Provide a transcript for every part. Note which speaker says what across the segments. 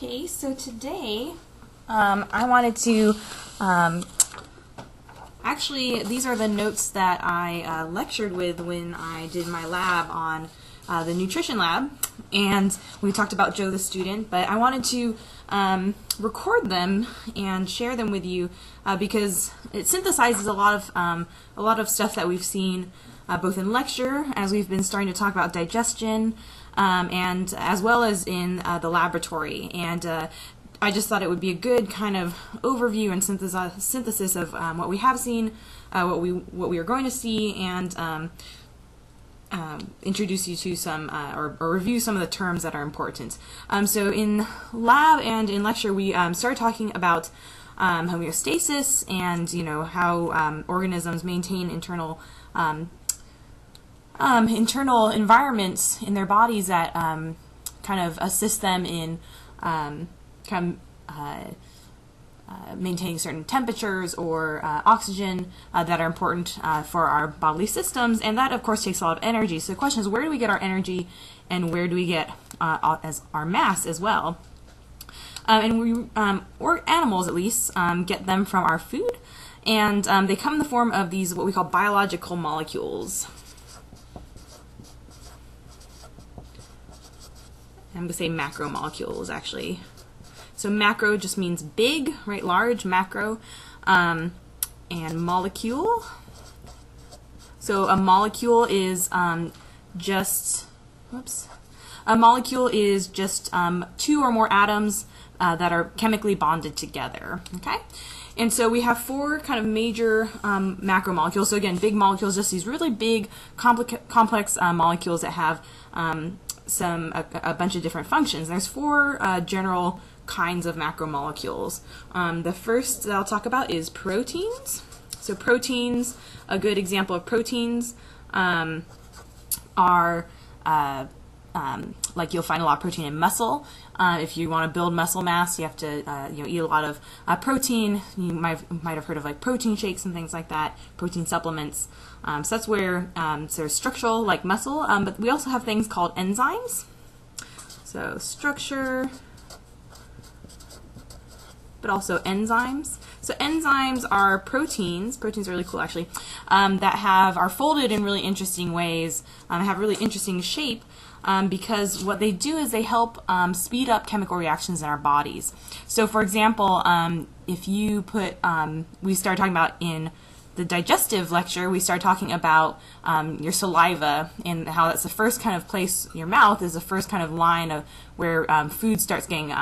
Speaker 1: Okay, so today I wanted to, actually these are the notes that I lectured with when I did my lab on the nutrition lab, and we talked about Joe the student, but I wanted to record them and share them with you because it synthesizes a lot of stuff that we've seen both in lecture, as we've been starting to talk about digestion, and as well as in the laboratory. And I just thought it would be a good kind of overview and synthesis of what we have seen, what we are going to see, and introduce you to some or review some of the terms that are important. So in lab and in lecture, we started talking about homeostasis and how organisms maintain internal environments in their bodies that kind of assist them in maintaining certain temperatures or oxygen that are important for our bodily systems, and that of course takes a lot of energy. So the question is, where do we get our energy, and where do we get as our mass as well? And we, or animals at least, get them from our food, and they come in the form of these what we call biological molecules. I'm going to say macromolecules, actually. So macro just means big, right? Large, macro, and molecule. So a molecule is just two or more atoms that are chemically bonded together. Okay. And so we have four kind of major macromolecules. So again, big molecules, just these really big, complex molecules that have a bunch of different functions. There's four general kinds of macromolecules. The first that I'll talk about is proteins. So proteins, a good example of proteins are like you'll find a lot of protein in muscle. If you want to build muscle mass, you have to eat a lot of protein. You might have heard of like protein shakes and things like that, protein supplements. So that's where there's structural, like muscle, but we also have things called enzymes. So structure, but also enzymes. So enzymes are proteins. Proteins are really cool, actually, that are folded in really interesting ways, have really interesting shape, because what they do is they help speed up chemical reactions in our bodies. So for example, if you put, we started talking about in the digestive lecture, we started talking about your saliva and how that's the first kind of place, your mouth is the first kind of line of where food starts getting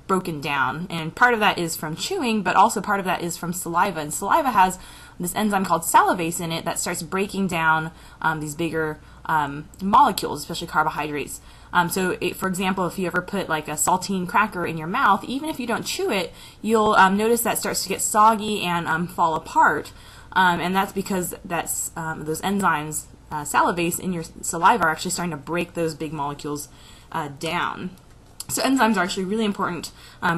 Speaker 1: broken down. And part of that is from chewing, but also part of that is from saliva. And saliva has this enzyme called salivase in it that starts breaking down these bigger molecules, especially carbohydrates. For example, if you ever put like a saltine cracker in your mouth, even if you don't chew it, you'll notice that starts to get soggy and fall apart. And that's because those enzymes, salivase in your saliva, are actually starting to break those big molecules down. So enzymes are actually really important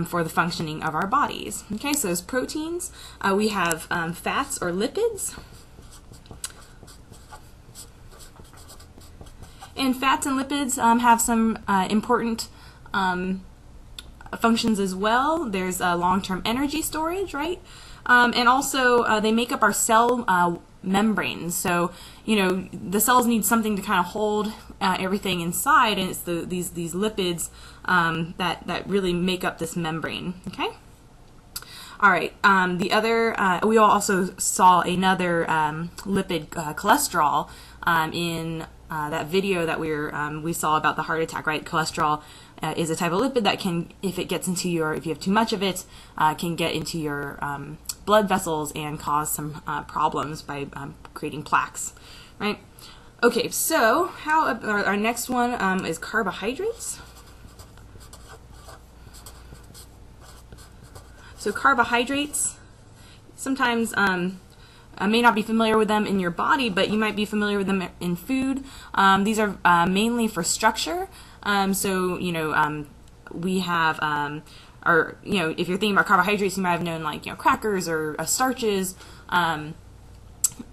Speaker 1: for the functioning of our bodies. Okay, so as proteins, we have fats or lipids. And fats and lipids have some important functions as well. There's long-term energy storage, right? And also they make up our cell membranes. So the cells need something to kind of hold everything inside, and it's these lipids that really make up this membrane. Okay. All right. The other we also saw another lipid, cholesterol, in that video that we saw about the heart attack. Right. Cholesterol is a type of lipid that can, if it gets into if you have too much of it, can get into your blood vessels and cause some problems by creating plaques, right? Okay, so our next one is carbohydrates. So carbohydrates, sometimes I may not be familiar with them in your body, but you might be familiar with them in food. These are mainly for structure. We have if you're thinking about carbohydrates, you might have known like crackers or starches,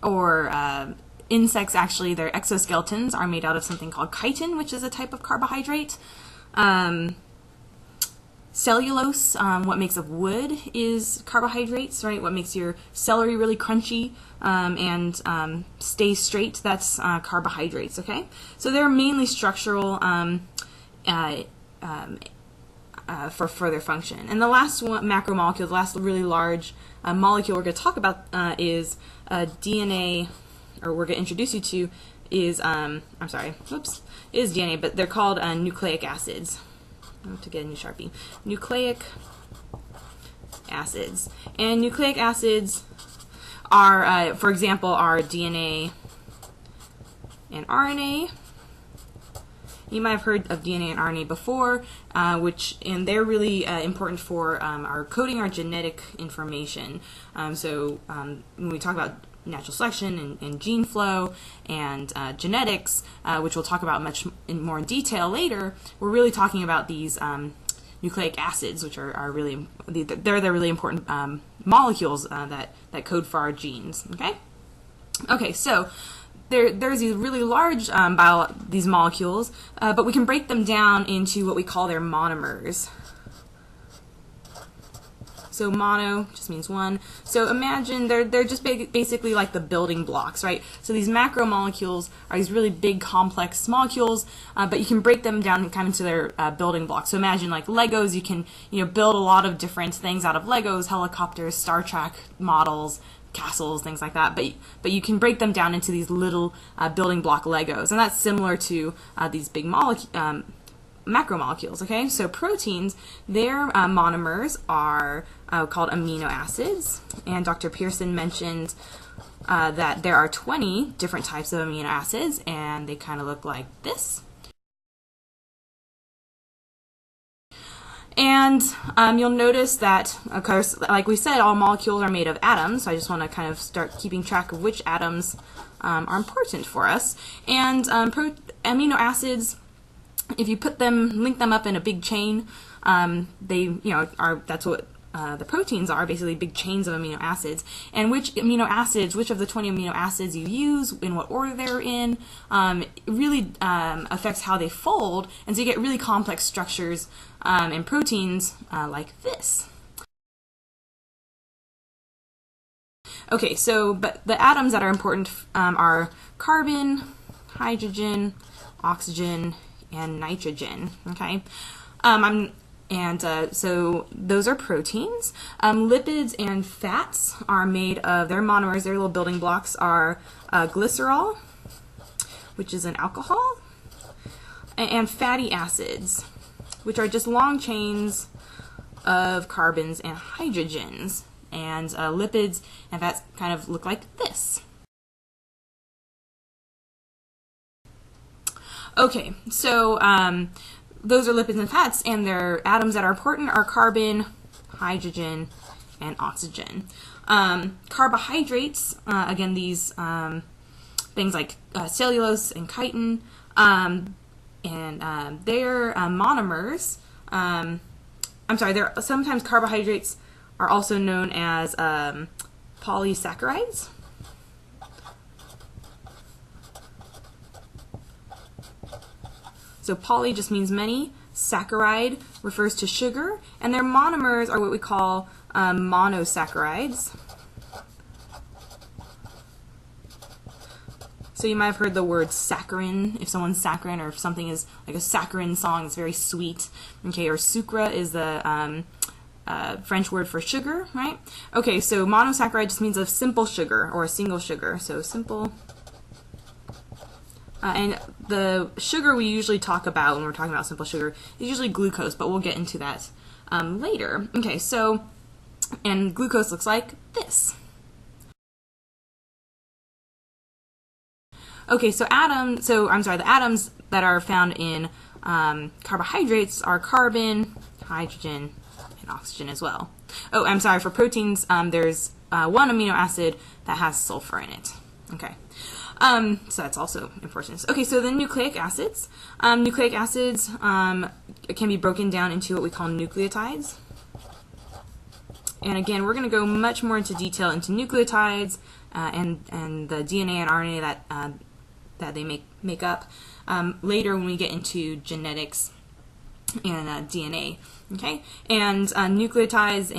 Speaker 1: or insects. Actually, their exoskeletons are made out of something called chitin, which is a type of carbohydrate. Cellulose, what makes up wood, is carbohydrates, right? What makes your celery really crunchy and stay straight, that's carbohydrates, okay? So they're mainly structural for further function. And the last one, macromolecule, the last really large molecule we're going to talk about is DNA, or we're going to introduce you to, is, is DNA, but they're called nucleic acids. I have to get a new Sharpie. Nucleic acids. And nucleic acids are, for example, are DNA and RNA. You might have heard of DNA and RNA before, and they're really important for our coding our genetic information. When we talk about natural selection and gene flow and genetics, which we'll talk about much more in detail later, we're really talking about these nucleic acids, which are really, they're the really important molecules that code for our genes. Okay, so there's these really large these molecules, but we can break them down into what we call their monomers. So mono just means one. So imagine they're just basically like the building blocks, right? So these macromolecules are these really big complex molecules, but you can break them down kind of into their building blocks. So imagine like Legos, you can build a lot of different things out of Legos, helicopters, Star Trek models, castles, things like that. But you can break them down into these little building block Legos, and that's similar to these big macromolecules, okay? So proteins, their monomers are called amino acids, and Dr. Pearson mentioned that there are 20 different types of amino acids, and they kind of look like this. And you'll notice that, of course, like we said, all molecules are made of atoms, so I just want to kind of start keeping track of which atoms are important for us. And amino acids, if you link them up in a big chain, that's what the proteins are, basically big chains of amino acids. And which of the 20 amino acids you use, in what order they're in, really affects how they fold, and so you get really complex structures in proteins like this. Okay, so but the atoms that are important are carbon, hydrogen, oxygen, and nitrogen. Okay, so those are proteins. Lipids and fats are made of their monomers. Their little building blocks are glycerol, which is an alcohol, and fatty acids, which are just long chains of carbons and hydrogens. And lipids and fats kind of look like this. Okay, so those are lipids and fats, and their atoms that are important are carbon, hydrogen, and oxygen. Carbohydrates, again, these things like cellulose and chitin, and their monomers, sometimes carbohydrates are also known as polysaccharides. So poly just means many, saccharide refers to sugar, and their monomers are what we call monosaccharides. So you might have heard the word saccharin, if someone's saccharin, or if something is like a saccharin song, it's very sweet. Okay, or sucra is the French word for sugar, right? Okay, so monosaccharide just means a simple sugar or a single sugar. So simple. And the sugar we usually talk about when we're talking about simple sugar is usually glucose, but we'll get into that later. Okay, so, and glucose looks like this. Okay, so the atoms that are found in carbohydrates are carbon, hydrogen, and oxygen as well. Oh, I'm sorry, for proteins, there's one amino acid that has sulfur in it. Okay. So that's also important. Okay, so the nucleic acids. Nucleic acids can be broken down into what we call nucleotides. And again, we're going to go much more into detail into nucleotides and the DNA and RNA that they make up later when we get into genetics DNA. Okay, and nucleotides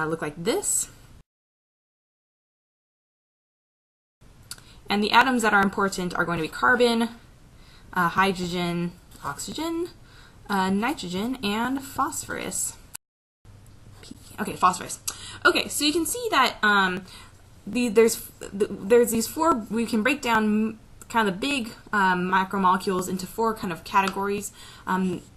Speaker 1: look like this. And the atoms that are important are going to be carbon, hydrogen, oxygen, nitrogen, and phosphorus. Okay, phosphorus. Okay, so you can see that there's these four. We can break down kind of the big macromolecules into four kind of categories.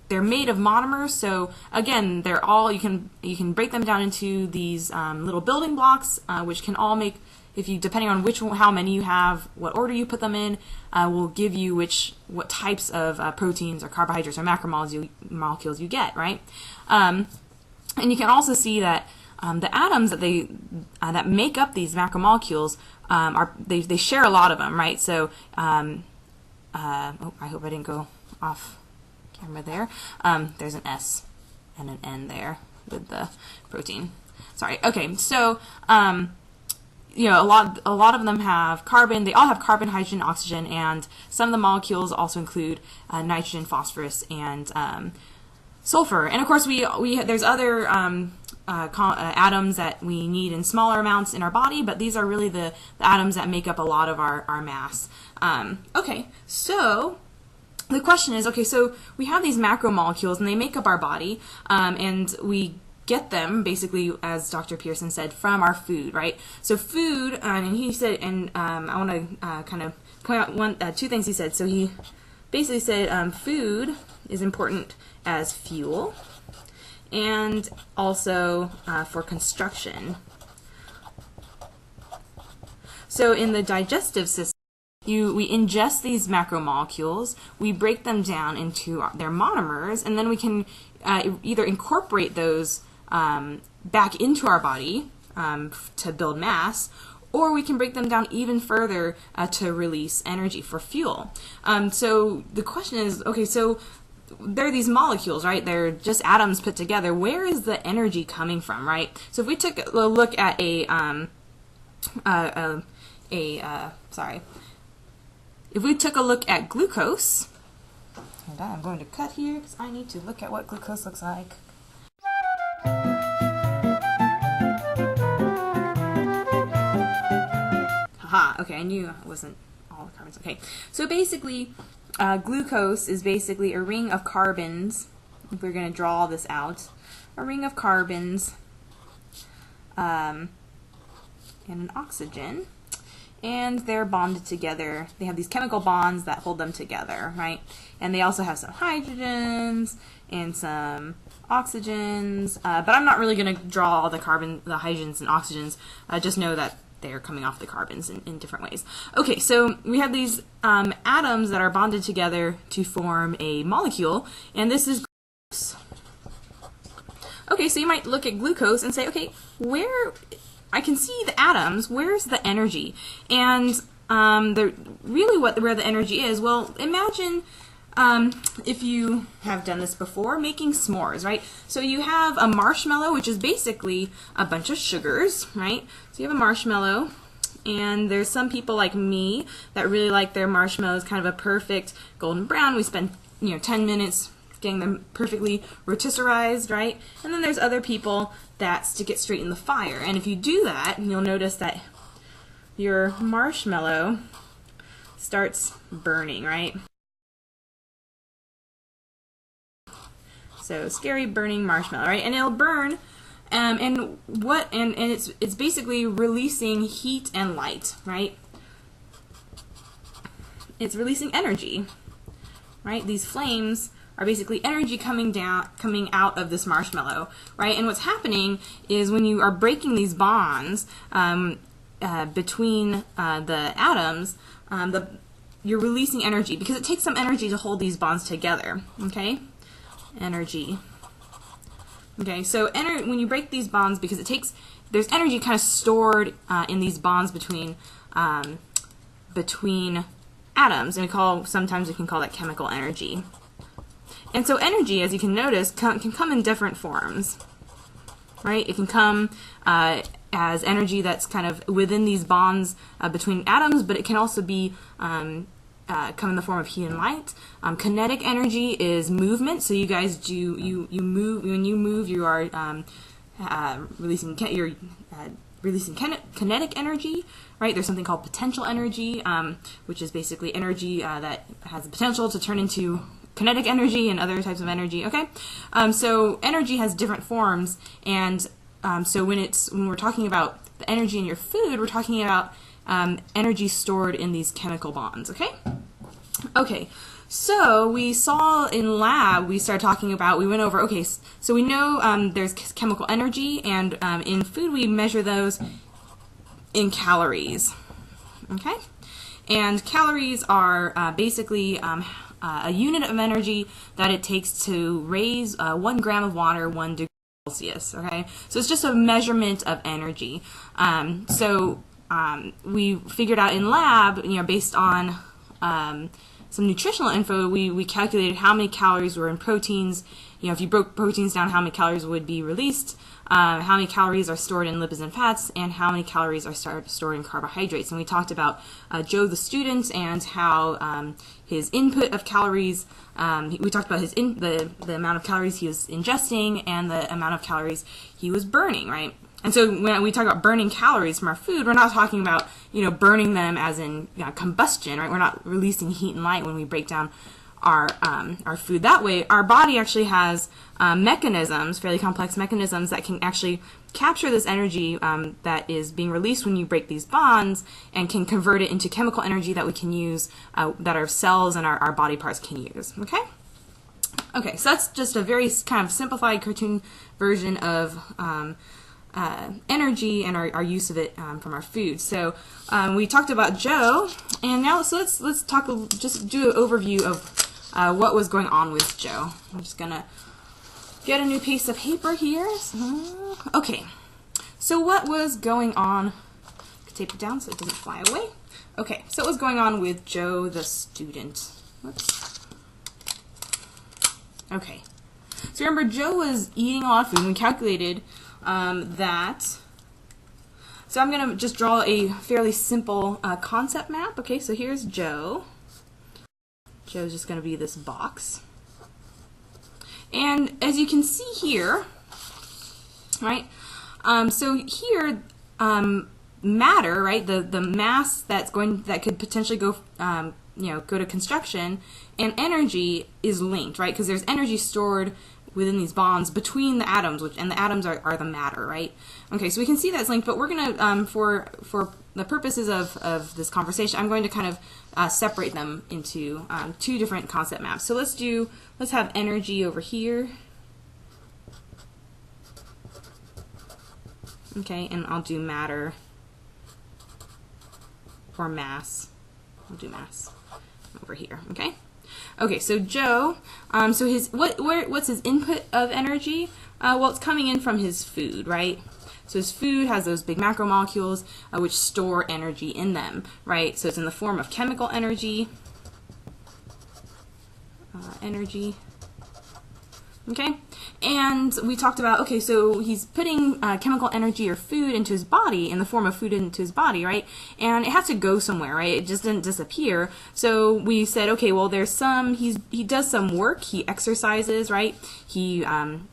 Speaker 1: They're made of monomers, so again, they're all you can break them down into these little building blocks, which can all make, if you depending on how many you have, what order you put them in, will give you what types of proteins or carbohydrates or macromolecules you get, right? And you can also see that the atoms that make up these macromolecules they share a lot of them, right? So oh, I hope I didn't go off camera there. There's an S and an N there with the protein. Sorry. Okay, so you know, a lot of them have carbon. They all have carbon, hydrogen, oxygen, and some of the molecules also include nitrogen, phosphorus, and sulfur. And of course, there's other atoms that we need in smaller amounts in our body, but these are really the atoms that make up a lot of our mass. Okay, so the question is, okay, so we have these macromolecules and they make up our body, and we get them basically, as Dr. Pearson said, from our food, right? So food, and he said, and I want to kind of point out two things he said. So he basically said food is important as fuel and also for construction. So in the digestive system, we ingest these macromolecules, we break them down into their monomers, and then we can either incorporate those back into our body to build mass, or we can break them down even further to release energy for fuel. So the question is, okay, so there are these molecules, right? They're just atoms put together. Where is the energy coming from, right? So if we took a look at if we took a look at glucose, and I'm going to cut here because I need to look at what glucose looks like. Haha, okay, I knew it wasn't all the carbons. Okay, so basically, glucose is basically a ring of carbons. If we're going to draw this out, a ring of carbons and an oxygen, and they're bonded together. They have these chemical bonds that hold them together, right? And they also have some hydrogens and some oxygens, but I'm not really going to draw all the hydrogens and oxygens. Just know that they're coming off the carbons in different ways. Okay, so we have these atoms that are bonded together to form a molecule, and this is glucose. Okay, so you might look at glucose and say, okay, where I can see the atoms, where's the energy? And where the energy is, well, imagine if you have done this before, making s'mores, right? So you have a marshmallow, which is basically a bunch of sugars, right? So you have a marshmallow, and there's some people like me that really like their marshmallows kind of a perfect golden brown. We spend 10 minutes getting them perfectly rotisserized, right? And then there's other people that stick it straight in the fire. And if you do that, you'll notice that your marshmallow starts burning, right? So scary burning marshmallow, right? And it'll burn, and it's basically releasing heat and light, right? It's releasing energy, right? These flames are basically energy coming out of this marshmallow, right? And what's happening is when you are breaking these bonds between the atoms, you're releasing energy because it takes some energy to hold these bonds together, okay? Energy. Okay, so when you break these bonds, because there's energy kind of stored in these bonds between atoms, and sometimes we can call that chemical energy. And so energy, as you can notice, can come in different forms, right? It can come as energy that's kind of within these bonds between atoms, but it can also be come in the form of heat and light. Kinetic energy is movement. So you guys do you move. When you move, you are releasing kinetic energy, right? There's something called potential energy, which is basically energy that has the potential to turn into kinetic energy and other types of energy. Okay, so energy has different forms, and so when we're talking about the energy in your food, we're talking about energy stored in these chemical bonds. Okay. Okay. So we saw in lab, we started talking about, we went over, okay, so we know there's chemical energy, and in food we measure those in calories, okay? And calories are basically a unit of energy that it takes to raise 1 gram of water 1 degree Celsius, okay? So it's just a measurement of energy. We figured out in lab, based on some nutritional info, we calculated how many calories were in proteins. If you broke proteins down, how many calories would be released, how many calories are stored in lipids and fats, and how many calories are stored in carbohydrates. And we talked about Joe the student and how his input of calories, we talked about the amount of calories he was ingesting and the amount of calories he was burning, right? And so when we talk about burning calories from our food, we're not talking about, burning them as in combustion, right? We're not releasing heat and light when we break down our food that way. Our body actually has mechanisms, fairly complex mechanisms, that can actually capture this energy that is being released when you break these bonds, and can convert it into chemical energy that we can use, that our cells and our body parts can use. Okay? Okay, so that's just a very kind of simplified cartoon version of energy and our use of it from our food. So we talked about Joe, and now let's talk, just do an overview of what was going on with Joe. I'm just gonna get a new piece of paper here. Okay, so what was going on? Tape it down so it doesn't fly away. Okay, so what was going on with Joe the student? Whoops. Okay, so remember, Joe was eating a lot of food, and we calculated that. So I'm going to just draw a fairly simple concept map. Okay, so here's Joe. Joe's just going to be this box. And as you can see here, right, so here, matter, right, the mass that could potentially go, go to construction, and energy is linked, right, because there's energy stored within these bonds between the atoms, and the atoms are the matter, right? Okay, so we can see that's linked, but we're going to, for the purposes of this conversation, I'm going to kind of separate them into 2 different concept maps. So let's have energy over here. Okay, and I'll do matter, or mass. I'll do mass over here, okay? Okay, so Joe, so what's his input of energy? Well, it's coming in from his food, right? So his food has those big macromolecules which store energy in them, right? So it's in the form of chemical energy, okay? And we talked about, okay, so he's putting chemical energy or food into his body, in the form of food into his body, right? And it has to go somewhere, right? It just didn't disappear. So we said, okay, well, there's he does some work, he exercises, right? He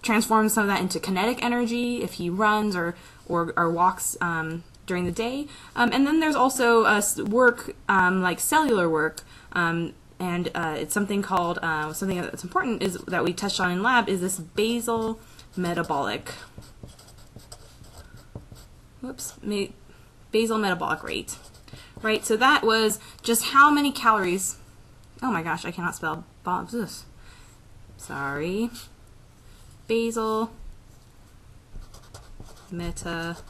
Speaker 1: transforms some of that into kinetic energy if he runs or walks during the day. And then there's also work, like cellular work, and it's something called, something that's important is that we touched on in lab, is this basal metabolic, basal metabolic rate, right? So that was just how many calories, oh my gosh, I cannot spell Bob's, sorry, basal metabolic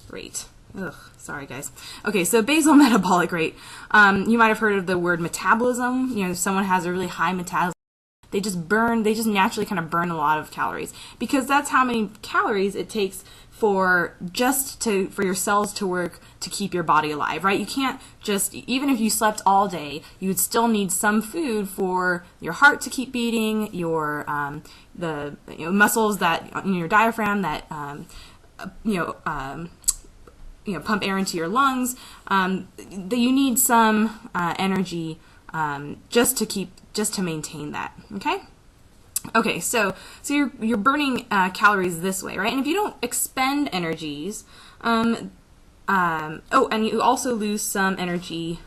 Speaker 1: rate. Ugh, sorry guys. Okay, so basal metabolic rate. You might have heard of the word metabolism. If someone has a really high metabolism, they just naturally kind of burn a lot of calories, because that's how many calories it takes for your cells to work to keep your body alive, right? You can't just, even if you slept all day, you would still need some food for your heart to keep beating, your muscles that in your diaphragm that pump air into your lungs, you need some energy just to maintain that. Okay, so you're burning calories this way, right? And if you don't expend energies, and you also lose some energy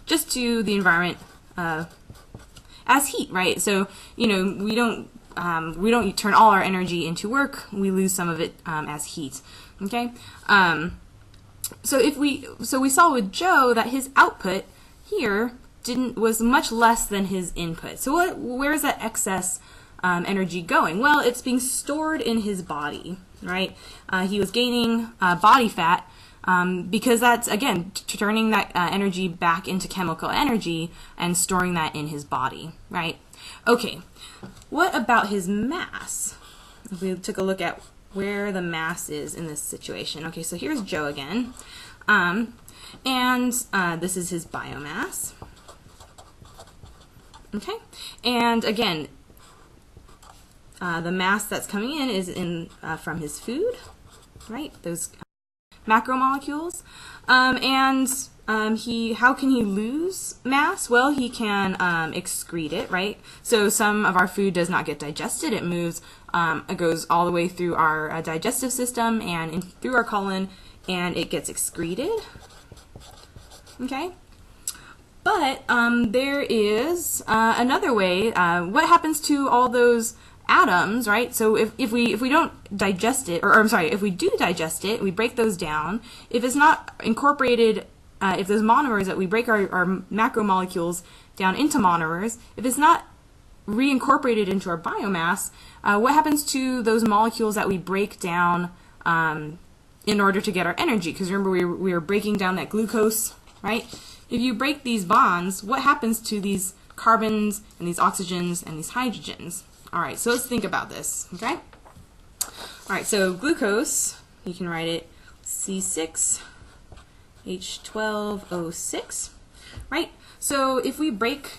Speaker 1: just to the environment as heat, right? So we don't turn all our energy into work. We lose some of it as heat. Okay. So we saw with Joe that his output here was much less than his input. So where is that excess energy going? Well, it's being stored in his body, right? He was gaining body fat because that's, again, turning that energy back into chemical energy and storing that in his body, right? Okay, what about his mass? If we took a look at where the mass is in this situation. Okay, so here's Joe again, and this is his biomass. Okay, and again, the mass that's coming in is from his food, right? Those macromolecules, and how can he lose mass? Well, he can excrete it, right? So some of our food does not get digested. It moves, it goes all the way through our digestive system and through our colon, and it gets excreted. Okay. But there is another way. What happens to all those atoms, right? So if we don't digest it, or I'm sorry, if we do digest it, we break those down. If it's not incorporated, if those monomers that we break our macromolecules down into monomers, if it's not reincorporated into our biomass, what happens to those molecules that we break down in order to get our energy? Because remember, we were breaking down that glucose, right? If you break these bonds, what happens to these carbons and these oxygens and these hydrogens? All right, so let's think about this, okay? All right, so glucose, you can write it C6H12O6, right? So if we break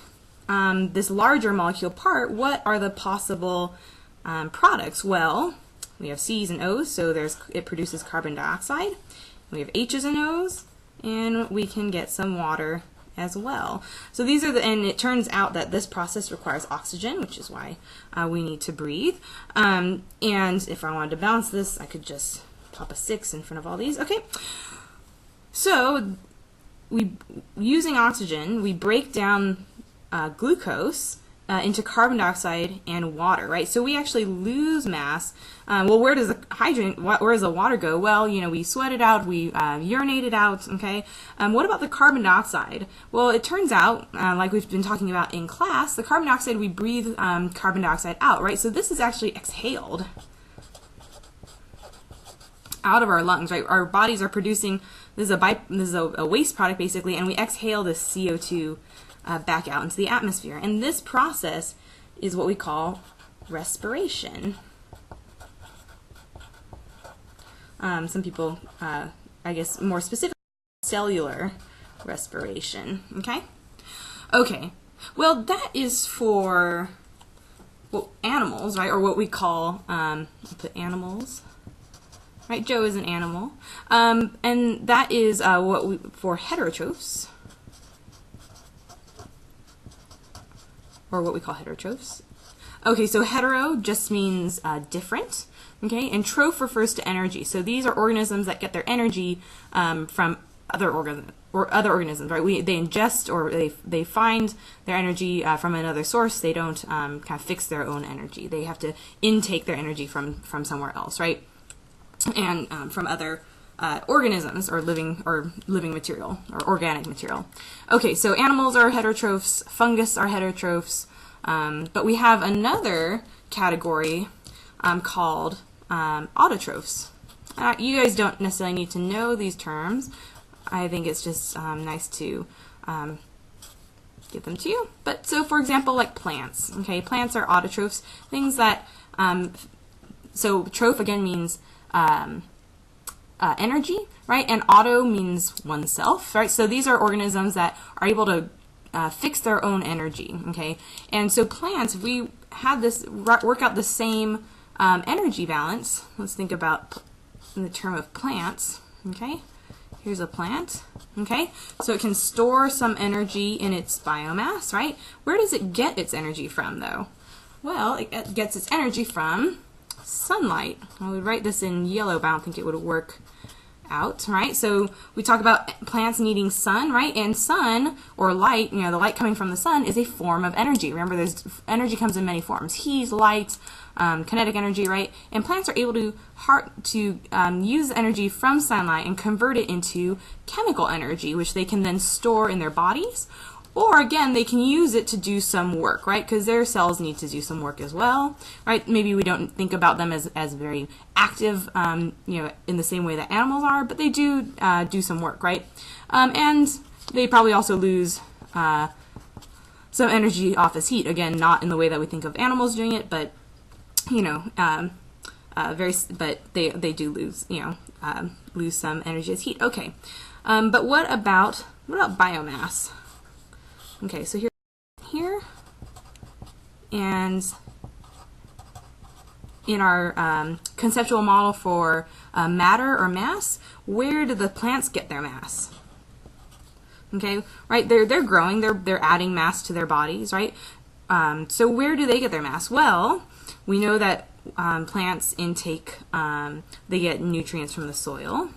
Speaker 1: this larger molecule apart, what are the possible products? Well, we have C's and O's, so it produces carbon dioxide. We have H's and O's, and we can get some water as well. So these are and it turns out that this process requires oxygen, which is why we need to breathe. And if I wanted to balance this, I could just pop a 6 in front of all these. Okay. So using oxygen, we break down glucose into carbon dioxide and water, right? So we actually lose mass. Well, where does the where does the water go? Well, we sweat it out, we urinate it out, okay? What about the carbon dioxide? Well, it turns out, like we've been talking about in class, the carbon dioxide, we breathe carbon dioxide out, right? So this is actually exhaled out of our lungs, right? Our bodies are producing, this is a waste product basically, and we exhale this CO2 back out into the atmosphere. And this process is what we call respiration. Some people, I guess more specifically, cellular respiration. Okay? Okay. Well, that is for animals, right? Or what we call, I'll put animals. Right? Joe is an animal. And that is for heterotrophs. Or what we call heterotrophs. Okay, so hetero just means different, okay, and troph refers to energy. So these are organisms that get their energy from other organisms, right? They ingest or they find their energy from another source. They don't kind of fix their own energy. They have to intake their energy from somewhere else, right? And from other organisms or living material or organic material. Okay, so animals are heterotrophs, fungus are heterotrophs, but we have another category called autotrophs. You guys don't necessarily need to know these terms. I think it's just nice to give them to you. But so, for example, like plants. Okay, plants are autotrophs, things that. So troph again means energy, right? And auto means oneself, right? So these are organisms that are able to fix their own energy, okay? And so plants, if we had this work out the same energy balance, let's think about in the term of plants, Okay, here's a plant. Okay, so it can store some energy in its biomass, right? Where does it get its energy from, though? Well, it gets its energy from sunlight. I would write this in yellow, but I don't think it would work out, right? So we talk about plants needing sun, right? And sun, or light, the light coming from the sun is a form of energy. Remember, there's energy comes in many forms: heat, light, kinetic energy, right? And plants are able to use energy from sunlight and convert it into chemical energy, which they can then store in their bodies. Or again, they can use it to do some work, right? Because their cells need to do some work as well, right? Maybe we don't think about them as very active, in the same way that animals are, but they do do some work, right? And they probably also lose some energy off as heat. Again, not in the way that we think of animals doing it, but but they do lose, lose some energy as heat. Okay, but what about biomass? Okay, so here, and in our conceptual model for matter or mass, where do the plants get their mass? Okay, right? They're growing. They're adding mass to their bodies, right? So where do they get their mass? Well, we know that plants intake. They get nutrients from the soil,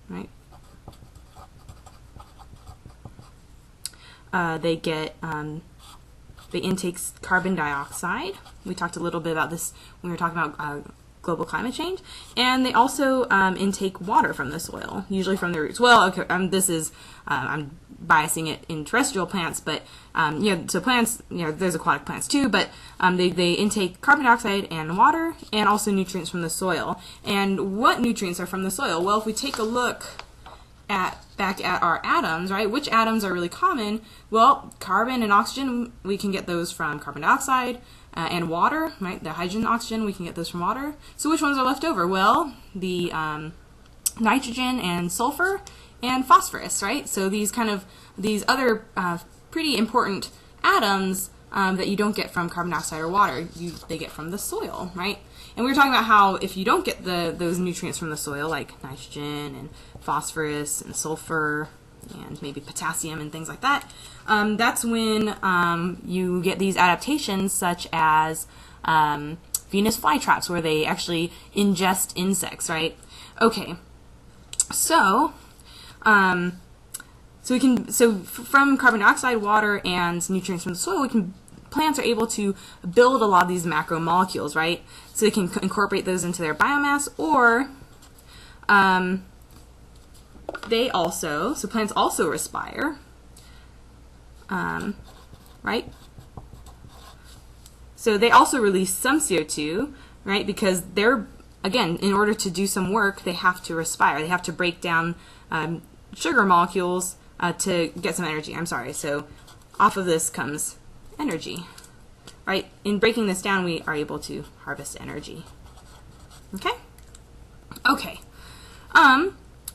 Speaker 1: right? They intake carbon dioxide. We talked a little bit about this when we were talking about global climate change. And they also intake water from the soil, usually from the roots. Well, okay, this is, I'm biasing it in terrestrial plants, but so plants, there's aquatic plants too, but they intake carbon dioxide and water, and also nutrients from the soil. And what nutrients are from the soil? Well, if we take a look back at our atoms, right? Which atoms are really common? Well, carbon and oxygen, we can get those from carbon dioxide, and water, right? The hydrogen and oxygen, we can get those from water. So which ones are left over? Well, the nitrogen and sulfur and phosphorus, right? So these other pretty important atoms that you don't get from carbon dioxide or water, they get from the soil, right? And we were talking about how if you don't get those nutrients from the soil, like nitrogen and phosphorus and sulfur and maybe potassium and things like that, that's when you get these adaptations such as Venus flytraps, where they actually ingest insects, right? Okay, so from carbon dioxide, water, and nutrients from the soil, plants are able to build a lot of these macromolecules, right? So they can incorporate those into their biomass, or plants also respire, right? So they also release some CO2, right? Because again, in order to do some work, they have to respire. They have to break down sugar molecules to get some energy. So off of this comes energy, right? In breaking this down, we are able to harvest energy. Okay.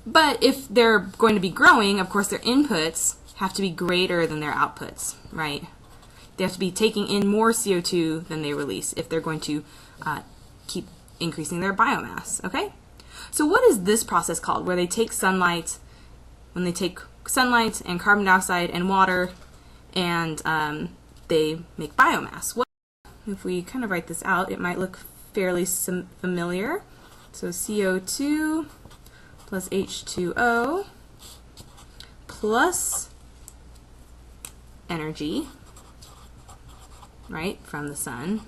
Speaker 1: But if they're going to be growing, of course, their inputs have to be greater than their outputs, right? They have to be taking in more CO2 than they release if they're going to keep increasing their biomass. Okay. So what is this process called, where they take sunlight? When they take sunlight and carbon dioxide and water, and they make biomass. Well, if we kind of write this out, it might look fairly familiar. So CO2 plus H2O plus energy, right, from the sun.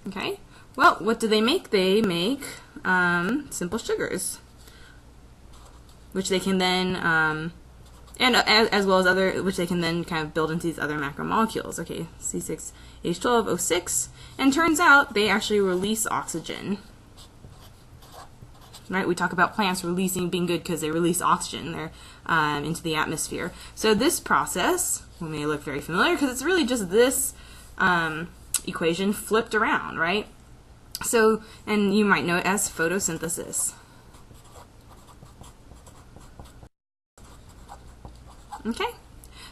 Speaker 1: Okay, well, what do they make? They make simple sugars, which they can then and as well as other, which they can then kind of build into these other macromolecules. Okay, C6H12O6, and turns out they actually release oxygen. Right, we talk about plants being good because they release oxygen into the atmosphere. So this process may look very familiar because it's really just this equation flipped around, right? So, and you might know it as photosynthesis. Okay,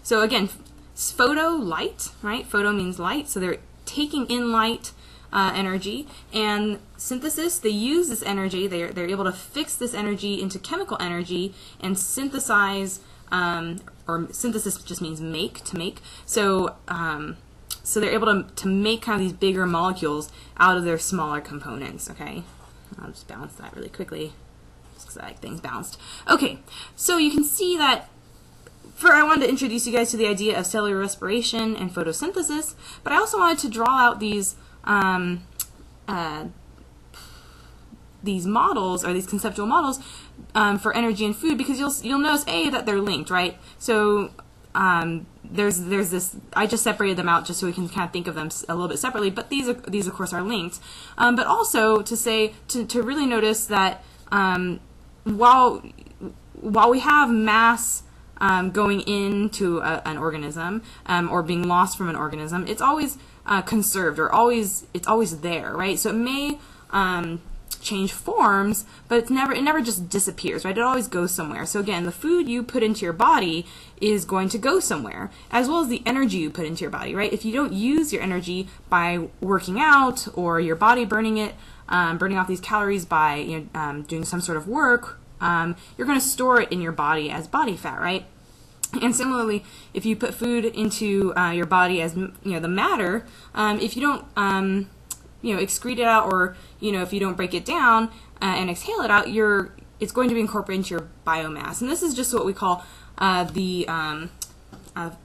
Speaker 1: so again, photo, light, right? Photo means light, so they're taking in light energy, and synthesis, they use this energy, they're able to fix this energy into chemical energy and synthesize, or synthesis just means to make. So, so they're able to make kind of these bigger molecules out of their smaller components, okay? I'll just balance that really quickly, just because I like things balanced. Okay, so you can see that I wanted to introduce you guys to the idea of cellular respiration and photosynthesis, but I also wanted to draw out these models, or these conceptual models, for energy and food, because you'll notice that they're linked, right? So there's this. I just separated them out just so we can kind of think of them a little bit separately, but these of course are linked. But also to say to really notice that while we have mass going into an organism, or being lost from an organism, it's always conserved, or it's always there, right? So it may change forms, but it never just disappears, right? It always goes somewhere. So again, the food you put into your body is going to go somewhere, as well as the energy you put into your body, right? If you don't use your energy by working out, or your body burning off these calories by doing some sort of work, you're going to store it in your body as body fat, right? And similarly, if you put food into your body as the matter, if you don't excrete it out, or if you don't break it down and exhale it out, it's going to be incorporated into your biomass. And this is just what we call the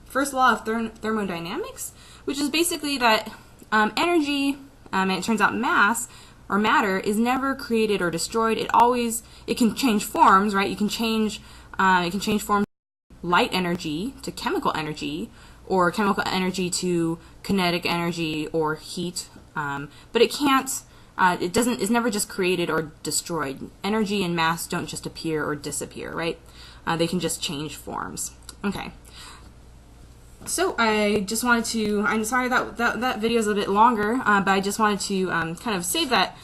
Speaker 1: first law of thermodynamics, which is basically that energy, and it turns out mass or matter, is never created or destroyed. It can change forms, right? It can change forms, light energy to chemical energy, or chemical energy to kinetic energy or heat. But it can't, it's never just created or destroyed. Energy and mass don't just appear or disappear, right? They can just change forms. Okay. So I just wanted to, I'm sorry that video is a bit longer, but I just wanted to kind of save that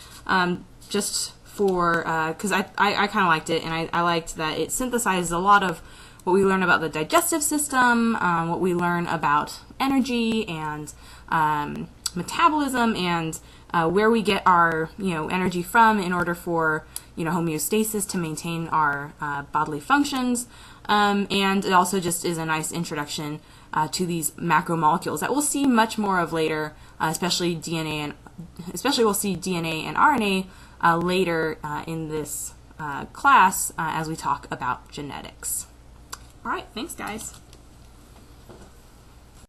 Speaker 1: just for, because I kind of liked it, and I liked that it synthesizes a lot of what we learn about the digestive system, what we learn about energy and metabolism, and where we get our energy from in order for homeostasis to maintain our bodily functions, and it also just is a nice introduction to these macromolecules that we'll see much more of later, especially we'll see DNA and RNA later in this class as we talk about genetics. All right, thanks guys.